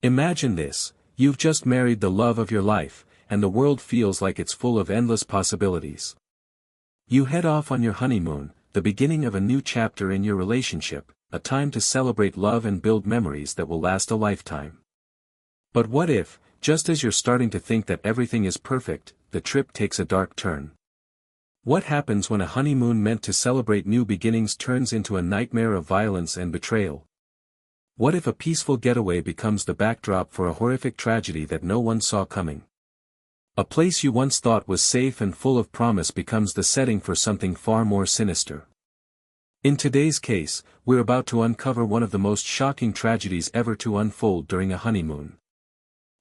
Imagine this: you've just married the love of your life, and the world feels like it's full of endless possibilities. You head off on your honeymoon, the beginning of a new chapter in your relationship, a time to celebrate love and build memories that will last a lifetime. But what if, just as you're starting to think that everything is perfect, the trip takes a dark turn? What happens when a honeymoon meant to celebrate new beginnings turns into a nightmare of violence and betrayal? What if a peaceful getaway becomes the backdrop for a horrific tragedy that no one saw coming? A place you once thought was safe and full of promise becomes the setting for something far more sinister. In today's case, we're about to uncover one of the most shocking tragedies ever to unfold during a honeymoon.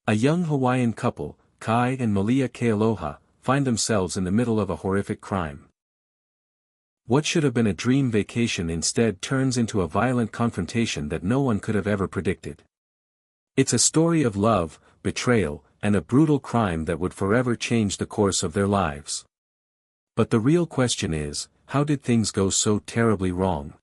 A young Hawaiian couple, Kai and Malia Kealoha, find themselves in the middle of a horrific crime. What should have been a dream vacation instead turns into a violent confrontation that no one could have ever predicted. It's a story of love, betrayal, and a brutal crime that would forever change the course of their lives. But the real question is, how did things go so terribly wrong?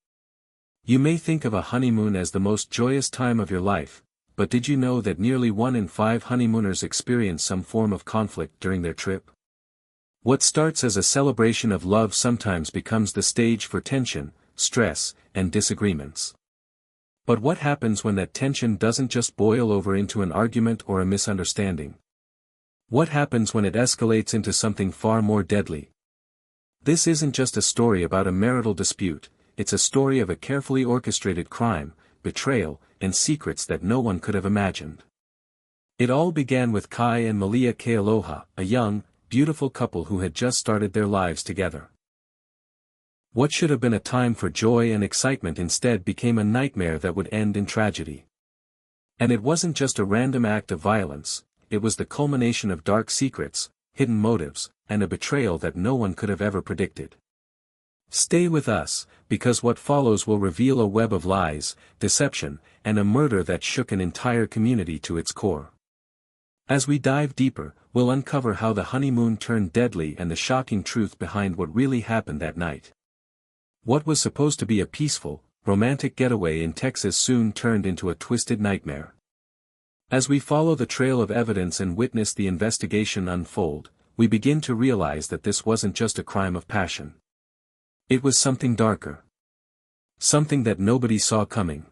You may think of a honeymoon as the most joyous time of your life, but did you know that nearly 1 in 5 honeymooners experience some form of conflict during their trip? What starts as a celebration of love sometimes becomes the stage for tension, stress, and disagreements. But what happens when that tension doesn't just boil over into an argument or a misunderstanding? What happens when it escalates into something far more deadly? This isn't just a story about a marital dispute, it's a story of a carefully orchestrated crime, betrayal, and secrets that no one could have imagined. It all began with Kai and Malia Kealoha, a young, beautiful couple who had just started their lives together. What should have been a time for joy and excitement instead became a nightmare that would end in tragedy. And it wasn't just a random act of violence, it was the culmination of dark secrets, hidden motives, and a betrayal that no one could have ever predicted. Stay with us, because what follows will reveal a web of lies, deception, and a murder that shook an entire community to its core. As we dive deeper, we'll uncover how the honeymoon turned deadly and the shocking truth behind what really happened that night. What was supposed to be a peaceful, romantic getaway in Texas soon turned into a twisted nightmare. As we follow the trail of evidence and witness the investigation unfold, we begin to realize that this wasn't just a crime of passion. It was something darker. Something that nobody saw coming.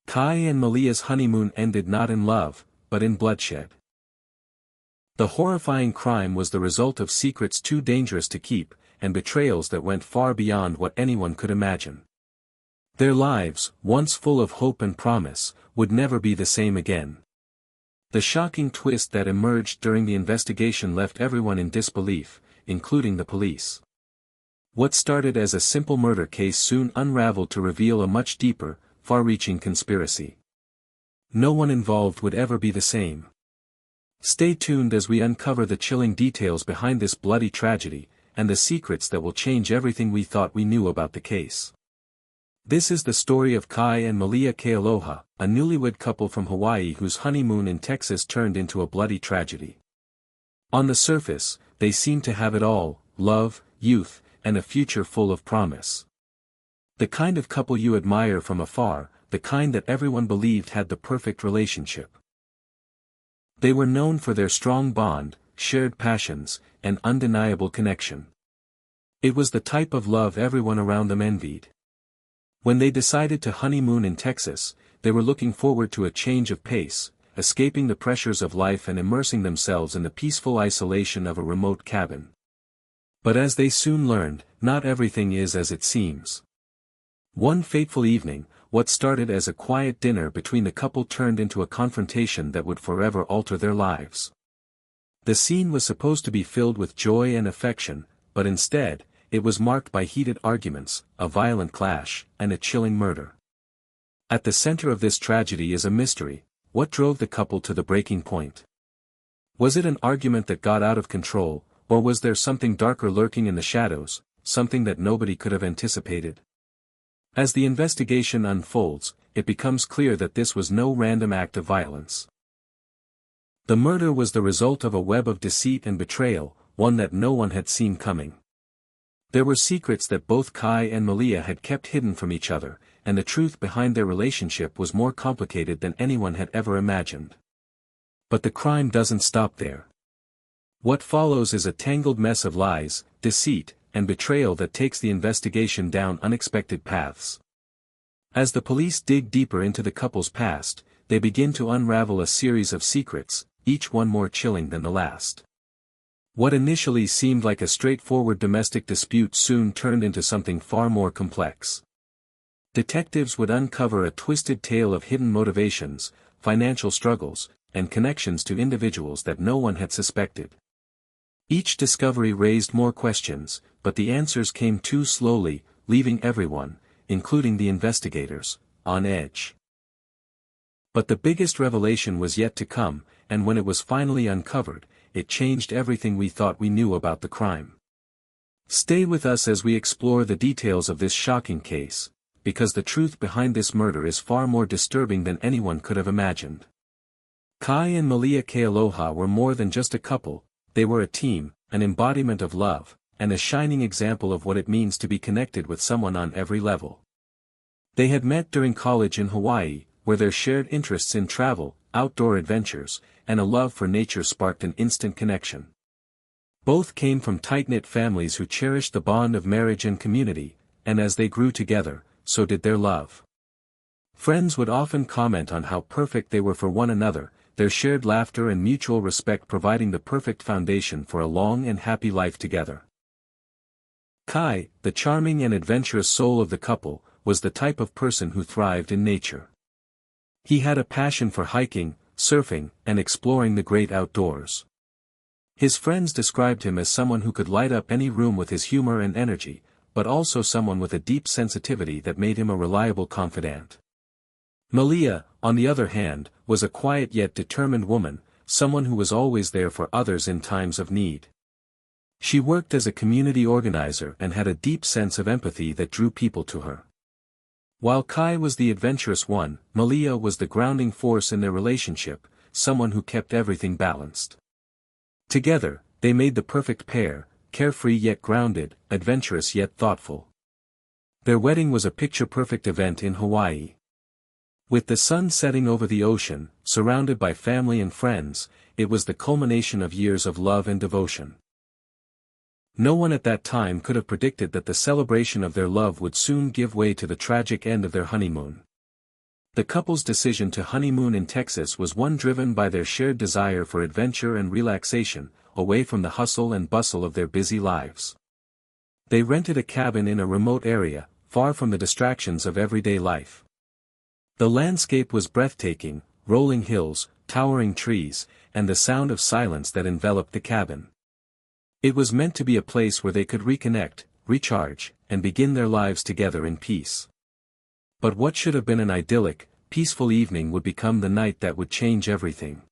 Kai and Malia's honeymoon ended not in love, but in bloodshed. The horrifying crime was the result of secrets too dangerous to keep, and betrayals that went far beyond what anyone could imagine. Their lives, once full of hope and promise, would never be the same again. The shocking twist that emerged during the investigation left everyone in disbelief, including the police. What started as a simple murder case soon unraveled to reveal a much deeper, far-reaching conspiracy. No one involved would ever be the same. Stay tuned as we uncover the chilling details behind this bloody tragedy, and the secrets that will change everything we thought we knew about the case. This is the story of Kai and Malia Kealoha, a newlywed couple from Hawaii whose honeymoon in Texas turned into a bloody tragedy. On the surface, they seem to have it all: love, youth, and a future full of promise. The kind of couple you admire from afar, the kind that everyone believed had the perfect relationship. They were known for their strong bond, shared passions, and undeniable connection. It was the type of love everyone around them envied. When they decided to honeymoon in Texas, they were looking forward to a change of pace, escaping the pressures of life and immersing themselves in the peaceful isolation of a remote cabin. But as they soon learned, not everything is as it seems. One fateful evening, what started as a quiet dinner between the couple turned into a confrontation that would forever alter their lives. The scene was supposed to be filled with joy and affection, but instead, it was marked by heated arguments, a violent clash, and a chilling murder. At the center of this tragedy is a mystery: what drove the couple to the breaking point? Was it an argument that got out of control, or was there something darker lurking in the shadows, something that nobody could have anticipated? As the investigation unfolds, it becomes clear that this was no random act of violence. The murder was the result of a web of deceit and betrayal, one that no one had seen coming. There were secrets that both Kai and Malia had kept hidden from each other, and the truth behind their relationship was more complicated than anyone had ever imagined. But the crime doesn't stop there. What follows is a tangled mess of lies, deceit, and betrayal that takes the investigation down unexpected paths. As the police dig deeper into the couple's past, they begin to unravel a series of secrets, each one more chilling than the last. What initially seemed like a straightforward domestic dispute soon turned into something far more complex. Detectives would uncover a twisted tale of hidden motivations, financial struggles, and connections to individuals that no one had suspected. Each discovery raised more questions, but the answers came too slowly, leaving everyone, including the investigators, on edge. But the biggest revelation was yet to come, and when it was finally uncovered, it changed everything we thought we knew about the crime. Stay with us as we explore the details of this shocking case, because the truth behind this murder is far more disturbing than anyone could have imagined. Kai and Malia Kealoha were more than just a couple, they were a team, an embodiment of love, and a shining example of what it means to be connected with someone on every level. They had met during college in Hawaii, where their shared interests in travel, outdoor adventures, and a love for nature sparked an instant connection. Both came from tight-knit families who cherished the bond of marriage and community, and as they grew together, so did their love. Friends would often comment on how perfect they were for one another, their shared laughter and mutual respect providing the perfect foundation for a long and happy life together. Kai, the charming and adventurous soul of the couple, was the type of person who thrived in nature. He had a passion for hiking, surfing, and exploring the great outdoors. His friends described him as someone who could light up any room with his humor and energy, but also someone with a deep sensitivity that made him a reliable confidant. Malia, on the other hand, was a quiet yet determined woman, someone who was always there for others in times of need. She worked as a community organizer and had a deep sense of empathy that drew people to her. While Kai was the adventurous one, Malia was the grounding force in their relationship, someone who kept everything balanced. Together, they made the perfect pair, carefree yet grounded, adventurous yet thoughtful. Their wedding was a picture-perfect event in Hawaii. With the sun setting over the ocean, surrounded by family and friends, it was the culmination of years of love and devotion. No one at that time could have predicted that the celebration of their love would soon give way to the tragic end of their honeymoon. The couple's decision to honeymoon in Texas was one driven by their shared desire for adventure and relaxation, away from the hustle and bustle of their busy lives. They rented a cabin in a remote area, far from the distractions of everyday life. The landscape was breathtaking, rolling hills, towering trees, and the sound of silence that enveloped the cabin. It was meant to be a place where they could reconnect, recharge, and begin their lives together in peace. But what should have been an idyllic, peaceful evening would become the night that would change everything.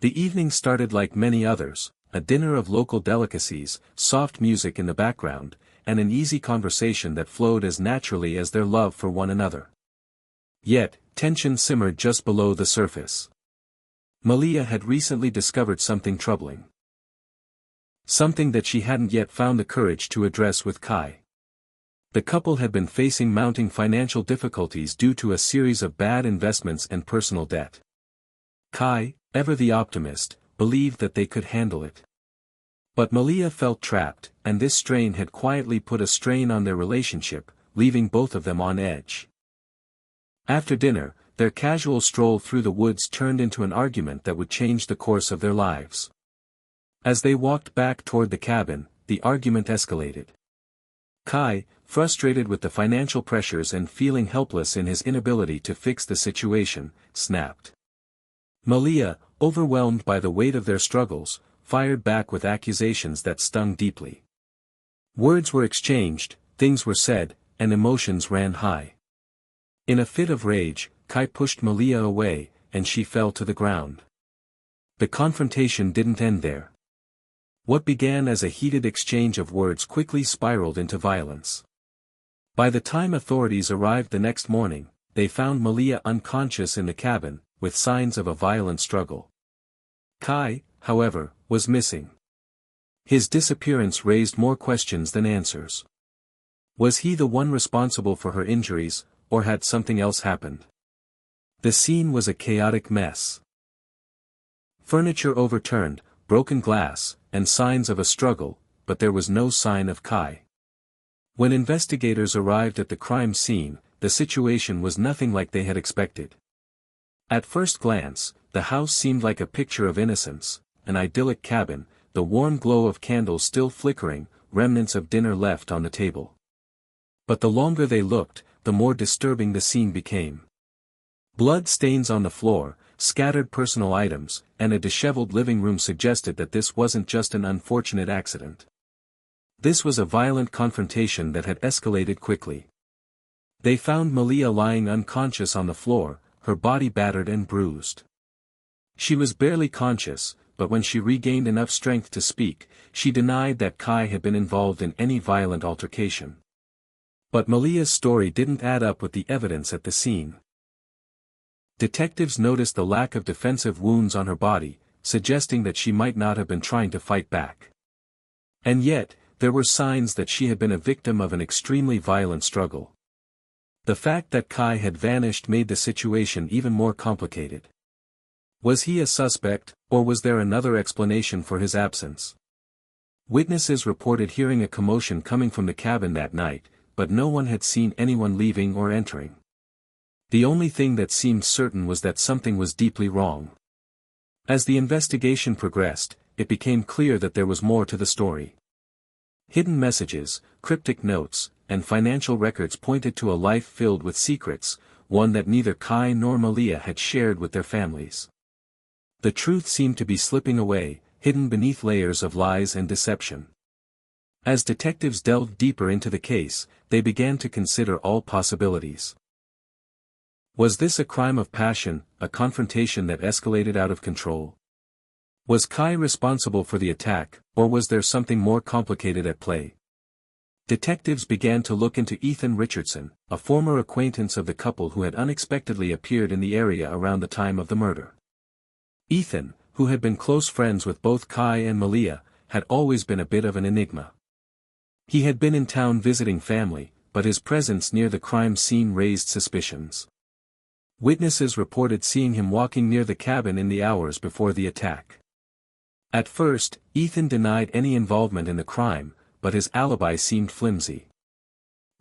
The evening started like many others, a dinner of local delicacies, soft music in the background, and an easy conversation that flowed as naturally as their love for one another. Yet, tension simmered just below the surface. Malia had recently discovered something troubling. Something that she hadn't yet found the courage to address with Kai. The couple had been facing mounting financial difficulties due to a series of bad investments and personal debt. Kai, ever the optimist, believed that they could handle it. But Malia felt trapped, and this strain had quietly put a strain on their relationship, leaving both of them on edge. After dinner, their casual stroll through the woods turned into an argument that would change the course of their lives. As they walked back toward the cabin, the argument escalated. Kai, frustrated with the financial pressures and feeling helpless in his inability to fix the situation, snapped. Malia, overwhelmed by the weight of their struggles, fired back with accusations that stung deeply. Words were exchanged, things were said, and emotions ran high. In a fit of rage, Kai pushed Malia away, and she fell to the ground. The confrontation didn't end there. What began as a heated exchange of words quickly spiraled into violence. By the time authorities arrived the next morning, they found Malia unconscious in the cabin, with signs of a violent struggle. Kai, however, was missing. His disappearance raised more questions than answers. Was he the one responsible for her injuries, or had something else happened? The scene was a chaotic mess. Furniture overturned, broken glass, and signs of a struggle, but there was no sign of Kai. When investigators arrived at the crime scene, the situation was nothing like they had expected. At first glance, the house seemed like a picture of innocence, an idyllic cabin, the warm glow of candles still flickering, remnants of dinner left on the table. But the longer they looked, the more disturbing the scene became. Blood stains on the floor, scattered personal items, and a disheveled living room suggested that this wasn't just an unfortunate accident. This was a violent confrontation that had escalated quickly. They found Malia lying unconscious on the floor, her body battered and bruised. She was barely conscious, but when she regained enough strength to speak, she denied that Kai had been involved in any violent altercation. But Malia's story didn't add up with the evidence at the scene. Detectives noticed the lack of defensive wounds on her body, suggesting that she might not have been trying to fight back. And yet, there were signs that she had been a victim of an extremely violent struggle. The fact that Kai had vanished made the situation even more complicated. Was he a suspect, or was there another explanation for his absence? Witnesses reported hearing a commotion coming from the cabin that night, but no one had seen anyone leaving or entering. The only thing that seemed certain was that something was deeply wrong. As the investigation progressed, it became clear that there was more to the story. Hidden messages, cryptic notes, and financial records pointed to a life filled with secrets, one that neither Kai nor Malia had shared with their families. The truth seemed to be slipping away, hidden beneath layers of lies and deception. As detectives delved deeper into the case, they began to consider all possibilities. Was this a crime of passion, a confrontation that escalated out of control? Was Kai responsible for the attack, or was there something more complicated at play? Detectives began to look into Ethan Richardson, a former acquaintance of the couple who had unexpectedly appeared in the area around the time of the murder. Ethan, who had been close friends with both Kai and Malia, had always been a bit of an enigma. He had been in town visiting family, but his presence near the crime scene raised suspicions. Witnesses reported seeing him walking near the cabin in the hours before the attack. At first, Ethan denied any involvement in the crime, but his alibi seemed flimsy.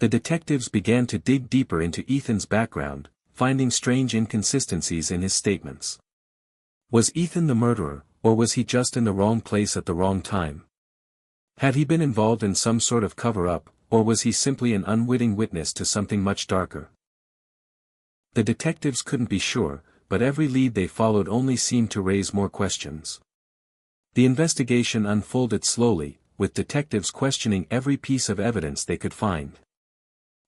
The detectives began to dig deeper into Ethan's background, finding strange inconsistencies in his statements. Was Ethan the murderer, or was he just in the wrong place at the wrong time? Had he been involved in some sort of cover-up, or was he simply an unwitting witness to something much darker? The detectives couldn't be sure, but every lead they followed only seemed to raise more questions. The investigation unfolded slowly, with detectives questioning every piece of evidence they could find.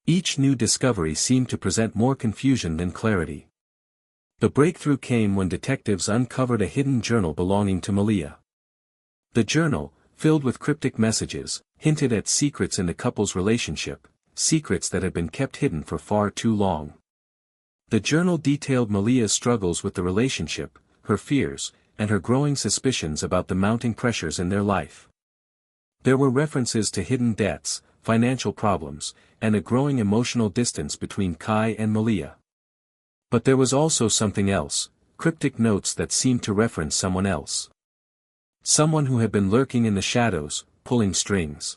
Each new discovery seemed to present more confusion than clarity. The breakthrough came when detectives uncovered a hidden journal belonging to Malia. The journal, filled with cryptic messages, hinted at secrets in the couple's relationship, secrets that had been kept hidden for far too long. The journal detailed Malia's struggles with the relationship, her fears, and her growing suspicions about the mounting pressures in their life. There were references to hidden debts, financial problems, and a growing emotional distance between Kai and Malia. But there was also something else, cryptic notes that seemed to reference someone else. Someone who had been lurking in the shadows, pulling strings.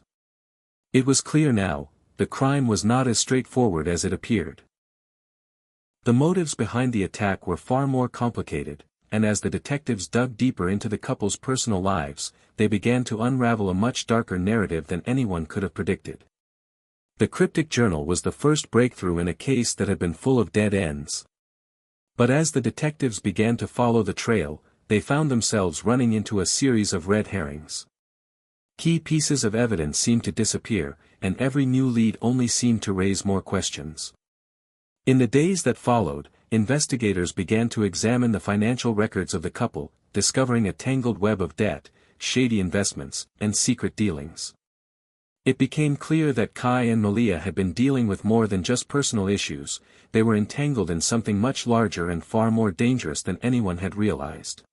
It was clear now, the crime was not as straightforward as it appeared. The motives behind the attack were far more complicated, and as the detectives dug deeper into the couple's personal lives, they began to unravel a much darker narrative than anyone could have predicted. The cryptic journal was the first breakthrough in a case that had been full of dead ends. But as the detectives began to follow the trail, they found themselves running into a series of red herrings. Key pieces of evidence seemed to disappear, and every new lead only seemed to raise more questions. In the days that followed, investigators began to examine the financial records of the couple, discovering a tangled web of debt, shady investments, and secret dealings. It became clear that Kai and Malia had been dealing with more than just personal issues, they were entangled in something much larger and far more dangerous than anyone had realized.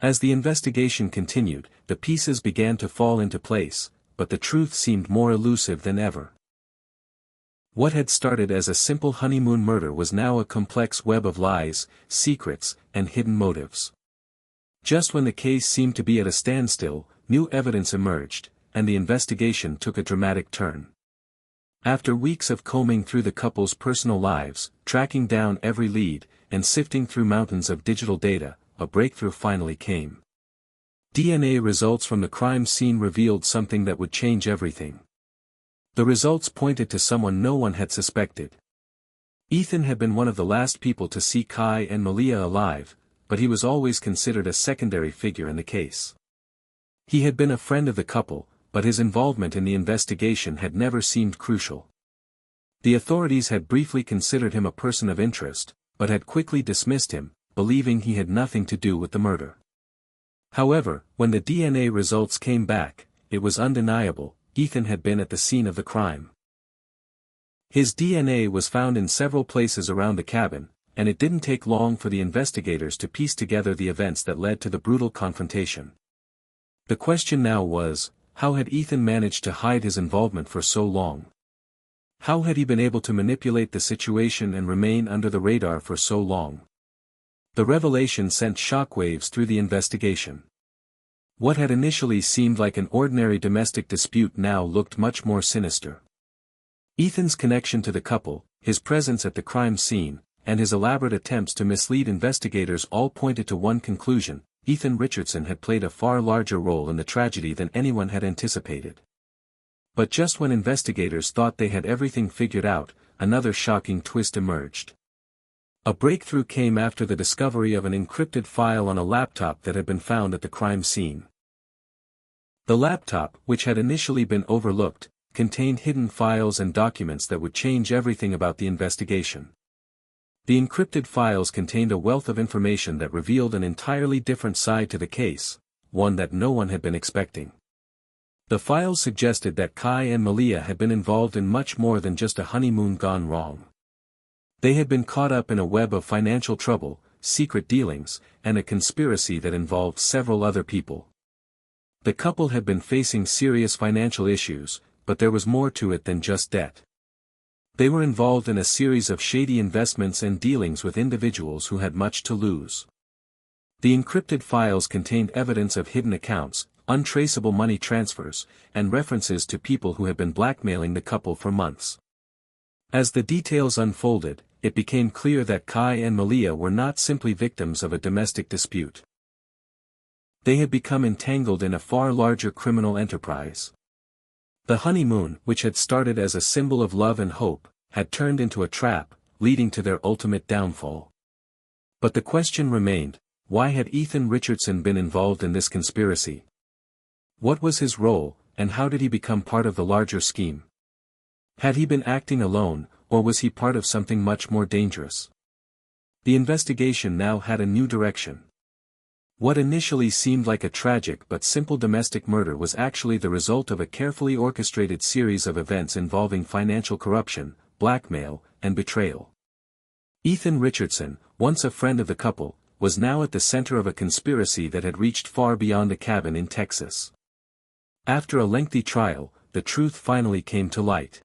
As the investigation continued, the pieces began to fall into place, but the truth seemed more elusive than ever. What had started as a simple honeymoon murder was now a complex web of lies, secrets, and hidden motives. Just when the case seemed to be at a standstill, new evidence emerged, and the investigation took a dramatic turn. After weeks of combing through the couple's personal lives, tracking down every lead, and sifting through mountains of digital data, a breakthrough finally came. DNA results from the crime scene revealed something that would change everything. The results pointed to someone no one had suspected. Ethan had been one of the last people to see Kai and Malia alive, but he was always considered a secondary figure in the case. He had been a friend of the couple, but his involvement in the investigation had never seemed crucial. The authorities had briefly considered him a person of interest, but had quickly dismissed him, believing he had nothing to do with the murder. However, when the DNA results came back, it was undeniable: Ethan had been at the scene of the crime. His DNA was found in several places around the cabin, and it didn't take long for the investigators to piece together the events that led to the brutal confrontation. The question now was, how had Ethan managed to hide his involvement for so long? How had he been able to manipulate the situation and remain under the radar for so long? The revelation sent shockwaves through the investigation. What had initially seemed like an ordinary domestic dispute now looked much more sinister. Ethan's connection to the couple, his presence at the crime scene, and his elaborate attempts to mislead investigators all pointed to one conclusion: Ethan Richardson had played a far larger role in the tragedy than anyone had anticipated. But just when investigators thought they had everything figured out, another shocking twist emerged. A breakthrough came after the discovery of an encrypted file on a laptop that had been found at the crime scene. The laptop, which had initially been overlooked, contained hidden files and documents that would change everything about the investigation. The encrypted files contained a wealth of information that revealed an entirely different side to the case, one that no one had been expecting. The files suggested that Kai and Malia had been involved in much more than just a honeymoon gone wrong. They had been caught up in a web of financial trouble, secret dealings, and a conspiracy that involved several other people. The couple had been facing serious financial issues, but there was more to it than just debt. They were involved in a series of shady investments and dealings with individuals who had much to lose. The encrypted files contained evidence of hidden accounts, untraceable money transfers, and references to people who had been blackmailing the couple for months. As the details unfolded, it became clear that Kai and Malia were not simply victims of a domestic dispute. They had become entangled in a far larger criminal enterprise. The honeymoon, which had started as a symbol of love and hope, had turned into a trap, leading to their ultimate downfall. But the question remained: why had Ethan Richardson been involved in this conspiracy? What was his role, and how did he become part of the larger scheme? Had he been acting alone, or was he part of something much more dangerous? The investigation now had a new direction. What initially seemed like a tragic but simple domestic murder was actually the result of a carefully orchestrated series of events involving financial corruption, blackmail, and betrayal. Ethan Richardson, once a friend of the couple, was now at the center of a conspiracy that had reached far beyond a cabin in Texas. After a lengthy trial, the truth finally came to light.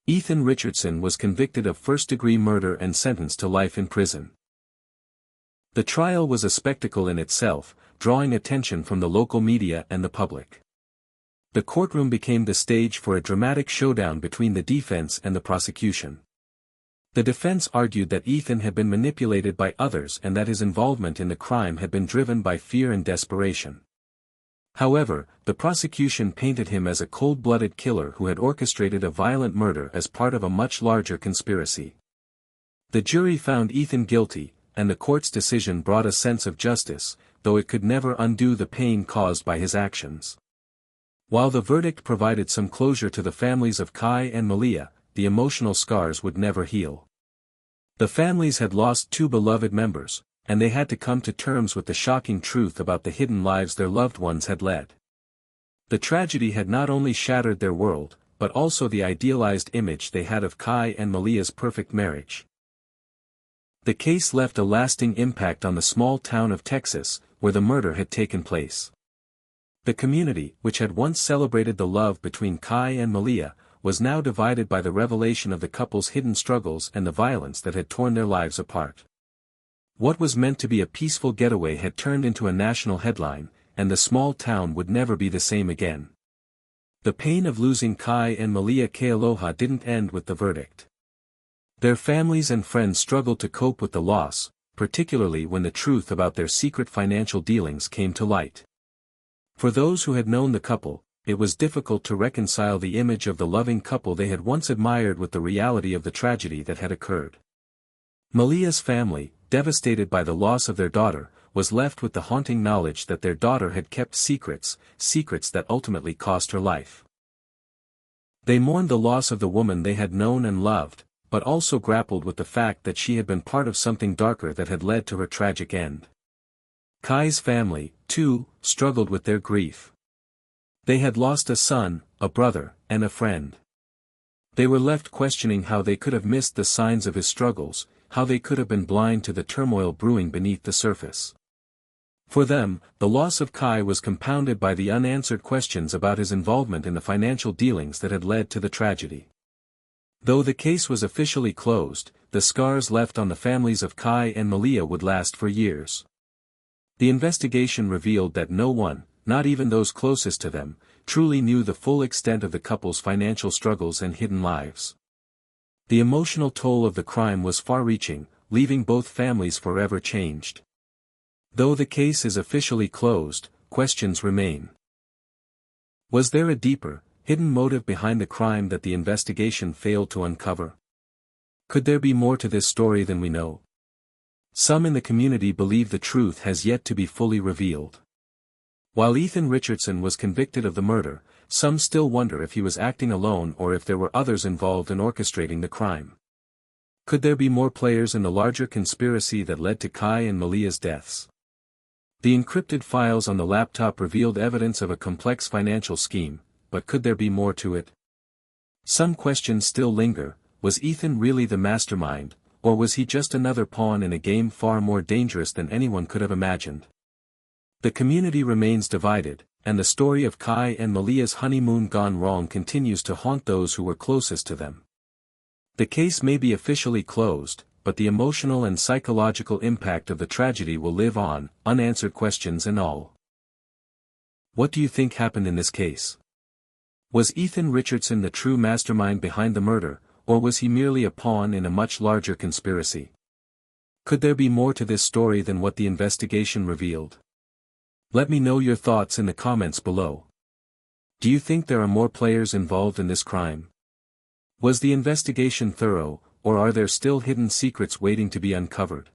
Ethan Richardson was convicted of first-degree murder and sentenced to life in prison. The trial was a spectacle in itself, drawing attention from the local media and the public. The courtroom became the stage for a dramatic showdown between the defense and the prosecution. The defense argued that Ethan had been manipulated by others and that his involvement in the crime had been driven by fear and desperation. However, the prosecution painted him as a cold-blooded killer who had orchestrated a violent murder as part of a much larger conspiracy. The jury found Ethan guilty, and the court's decision brought a sense of justice, though it could never undo the pain caused by his actions. While the verdict provided some closure to the families of Kai and Malia, the emotional scars would never heal. The families had lost two beloved members, and they had to come to terms with the shocking truth about the hidden lives their loved ones had led. The tragedy had not only shattered their world, but also the idealized image they had of Kai and Malia's perfect marriage. The case left a lasting impact on the small town of Texas, where the murder had taken place. The community, which had once celebrated the love between Kai and Malia, was now divided by the revelation of the couple's hidden struggles and the violence that had torn their lives apart. What was meant to be a peaceful getaway had turned into a national headline, and the small town would never be the same again. The pain of losing Kai and Malia Kealoha didn't end with the verdict. Their families and friends struggled to cope with the loss, particularly when the truth about their secret financial dealings came to light. For those who had known the couple, it was difficult to reconcile the image of the loving couple they had once admired with the reality of the tragedy that had occurred. Malia's family, devastated by the loss of their daughter, was left with the haunting knowledge that their daughter had kept secrets that ultimately cost her life. They mourned the loss of the woman they had known and loved, but also grappled with the fact that she had been part of something darker that had led to her tragic end. Kai's family, too, struggled with their grief. They had lost a son, a brother, and a friend. They were left questioning how they could have missed the signs of his struggles, how they could have been blind to the turmoil brewing beneath the surface. For them, the loss of Kai was compounded by the unanswered questions about his involvement in the financial dealings that had led to the tragedy. Though the case was officially closed, the scars left on the families of Kai and Malia would last for years. The investigation revealed that no one, not even those closest to them, truly knew the full extent of the couple's financial struggles and hidden lives. The emotional toll of the crime was far-reaching, leaving both families forever changed. Though the case is officially closed, questions remain. Was there a deeper, hidden motive behind the crime that the investigation failed to uncover? Could there be more to this story than we know? Some in the community believe the truth has yet to be fully revealed. While Ethan Richardson was convicted of the murder, some still wonder if he was acting alone or if there were others involved in orchestrating the crime. Could there be more players in the larger conspiracy that led to Kai and Malia's deaths? The encrypted files on the laptop revealed evidence of a complex financial scheme, but could there be more to it? Some questions still linger. Was Ethan really the mastermind, or was he just another pawn in a game far more dangerous than anyone could have imagined? The community remains divided, and the story of Kai and Malia's honeymoon gone wrong continues to haunt those who were closest to them. The case may be officially closed, but the emotional and psychological impact of the tragedy will live on, unanswered questions and all. What do you think happened in this case? Was Ethan Richardson the true mastermind behind the murder, or was he merely a pawn in a much larger conspiracy? Could there be more to this story than what the investigation revealed? Let me know your thoughts in the comments below. Do you think there are more players involved in this crime? Was the investigation thorough, or are there still hidden secrets waiting to be uncovered?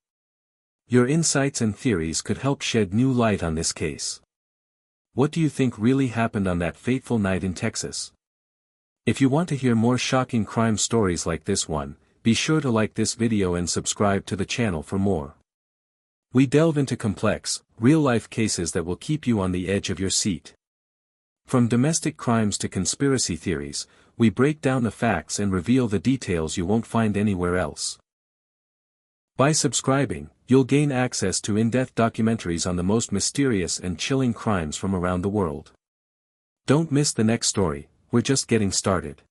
Your insights and theories could help shed new light on this case. What do you think really happened on that fateful night in Texas? If you want to hear more shocking crime stories like this one, be sure to like this video and subscribe to the channel for more. We delve into complex, real-life cases that will keep you on the edge of your seat. From domestic crimes to conspiracy theories, we break down the facts and reveal the details you won't find anywhere else. By subscribing, you'll gain access to in-depth documentaries on the most mysterious and chilling crimes from around the world. Don't miss the next story, we're just getting started.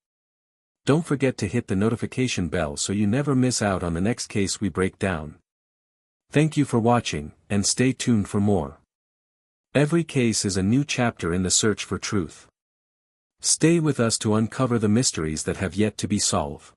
Don't forget to hit the notification bell so you never miss out on the next case we break down. Thank you for watching, and stay tuned for more. Every case is a new chapter in the search for truth. Stay with us to uncover the mysteries that have yet to be solved.